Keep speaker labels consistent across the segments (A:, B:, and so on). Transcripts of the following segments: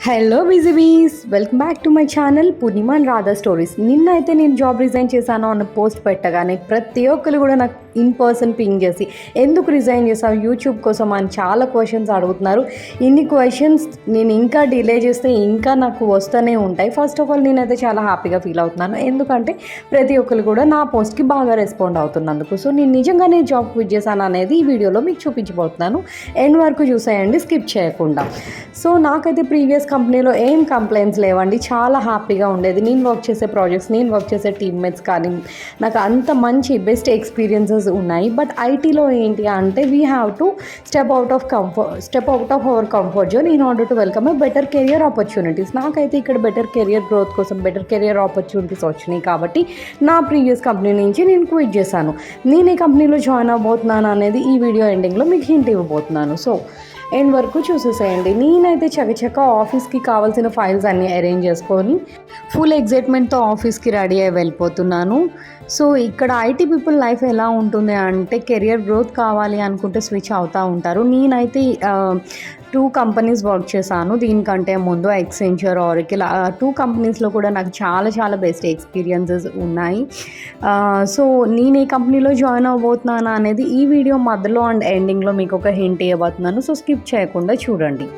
A: Hello busy bees, welcome back to my channel Purnima and Radha stories. నిన్న అయితే నేను జాబ్ రిజైన్ చేశాను అన్న పోస్ట్ పెట్టగానే ప్రతి ఒక్కరు కూడా నాకు ఇన్ పర్సన్ పింగ్ చేసి ఎందుకు రిజైన్ చేసావు యూట్యూబ్ కోసం అని చాలా క్వశ్చన్స్ అడుగుతున్నారు. ఇన్ని క్వశ్చన్స్ నేను ఇంకా డిలే చేస్తే ఇంకా నాకు వస్తూనే ఉంటాయి. ఫస్ట్ ఆఫ్ ఆల్ నేనైతే చాలా హ్యాపీగా ఫీల్ అవుతున్నాను, ఎందుకంటే ప్రతి ఒక్కరు కూడా నా పోస్ట్కి బాగా రెస్పాండ్ అవుతున్నందుకు. సో నేను నిజంగానే జాబ్ క్విట్ చేశాను అనేది ఈ వీడియోలో మీకు చూపించబోతున్నాను. ఎండ్ వరకు చూసేయండి, స్కిప్ చేయకుండా. సో నాకైతే ప్రీవియస్ కంపెనీలో ఏం కంప్లైంట్స్ లేవండి, చాలా హ్యాపీగా ఉండేది. నేను వర్క్ చేసే ప్రాజెక్ట్స్, నేను వర్క్ చేసే టీమ్మేట్స్ కానీ నాకు అంత మంచి బెస్ట్ ఎక్స్పీరియన్సెస్ ఉన్నాయి. బట్ ఐటీలో ఏంటి అంటే we have to step out of our comfort zone in order to welcome A better career opportunities. నాకైతే ఇక్కడ బెటర్ కెరియర్ గ్రోత్ కోసం బెటర్ కెరియర్ ఆపర్చునిటీస్ వచ్చినాయి కాబట్టి నా ప్రీవియస్ కంపెనీ నుంచి నేను క్విట్ చేశాను. నేను ఈ కంపెనీలో జాయిన్ అవ్వబోతున్నాను అనేది ఈ వీడియో ఎండింగ్లో మీకు హింట్ ఇవ్వబోతున్నాను. సో ఎండ్ వరకు చూసేసేయండి. నేనైతే చకచక ఆఫీస్కి కావాల్సిన ఫైల్స్ అన్నీ అరేంజ్ చేసుకొని ఫుల్ ఎగ్జైట్మెంట్తో ఆఫీస్కి రెడీ అయ్యి వెళ్ళిపోతున్నాను. సో ఇక్కడ ఐటీ పీపుల్ లైఫ్ ఎలా ఉంటుంది అంటే కెరియర్ గ్రోత్ కావాలి అనుకుంటే స్విచ్ అవుతూ ఉంటారు. నేనైతే 2 కంపెనీస్ వర్క్ చేశాను దీనికంటే ముందు, ఎక్సెంచర్, ఆరకిల్. 2 కంపెనీస్లో కూడా నాకు చాలా బెస్ట్ ఎక్స్పీరియన్సెస్ ఉన్నాయి. సో నేను ఏ కంపెనీలో జాయిన్ అవ్వబోతున్నాను అనేది ఈ వీడియో మధ్యలో అండ్ ఎండింగ్లో మీకు ఒక హింట్ ఇవ్వబోతున్నాను. సో స్కిప్ చేయకుండా చూడండి.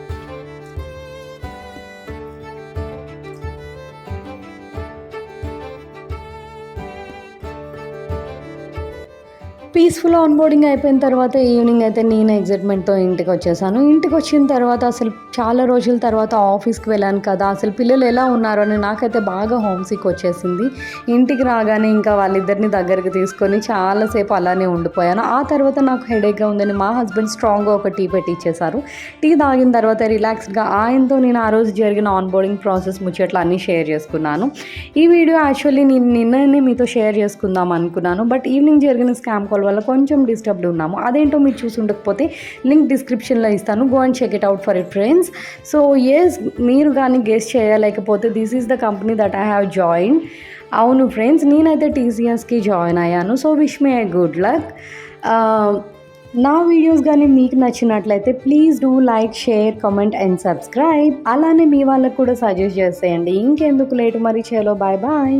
A: పీస్ఫుల్ ఆన్బోర్డింగ్ అయిపోయిన తర్వాత ఈవినింగ్ అయితే నేను ఎగ్జైట్మెంట్తో ఇంటికి వచ్చేసాను. ఇంటికి వచ్చిన తర్వాత అసలు చాలా రోజుల తర్వాత ఆఫీస్కి వెళ్ళాను కదా, అసలు పిల్లలు ఎలా ఉన్నారు అని నాకైతే బాగా హోమ్ సిక్ వచ్చేసింది. ఇంటికి రాగానే ఇంకా వాళ్ళిద్దరిని దగ్గరికి తీసుకొని చాలాసేపు అలానే ఉండిపోయాను. ఆ తర్వాత నాకు హెడేక్గా ఉందని మా హస్బెండ్ స్ట్రాంగ్గా ఒక టీ పెట్టి ఇచ్చేశారు. టీ తాగిన తర్వాత రిలాక్స్డ్గా ఆయనతో నేను ఆ రోజు జరిగిన ఆన్బోర్డింగ్ ప్రాసెస్ ముచ్చట్లు అన్నీ షేర్ చేసుకున్నాను. ఈ వీడియో యాక్చువల్లీ నేను నిన్ననే మీతో షేర్ చేసుకుందాం అనుకున్నాను, బట్ ఈవినింగ్ జరిగిన స్కామ్ కాల్ వల్ల కొంచెం డిస్టర్బ్డ్ ఉన్నాము. అదేంటో మీరు చూసి ఉండకపోతే లింక్ డిస్క్రిప్షన్లో ఇస్తాను, go and check it out for it friends. So yes, మీరు కానీ గెస్ చేయలేకపోతే this is the company that I have join. అవును ఫ్రెండ్స్, నేనైతే టీసీఎస్కి జాయిన్ అయ్యాను. So wish me I good luck. నా వీడియోస్ కానీ మీకు నచ్చినట్లయితే please do like, share, comment and subscribe. అలానే మీ వాళ్ళకు కూడా సజెస్ట్ చేసేయండి. ఇంకెందుకు లేటు, మరి చలో బాయ్ బాయ్.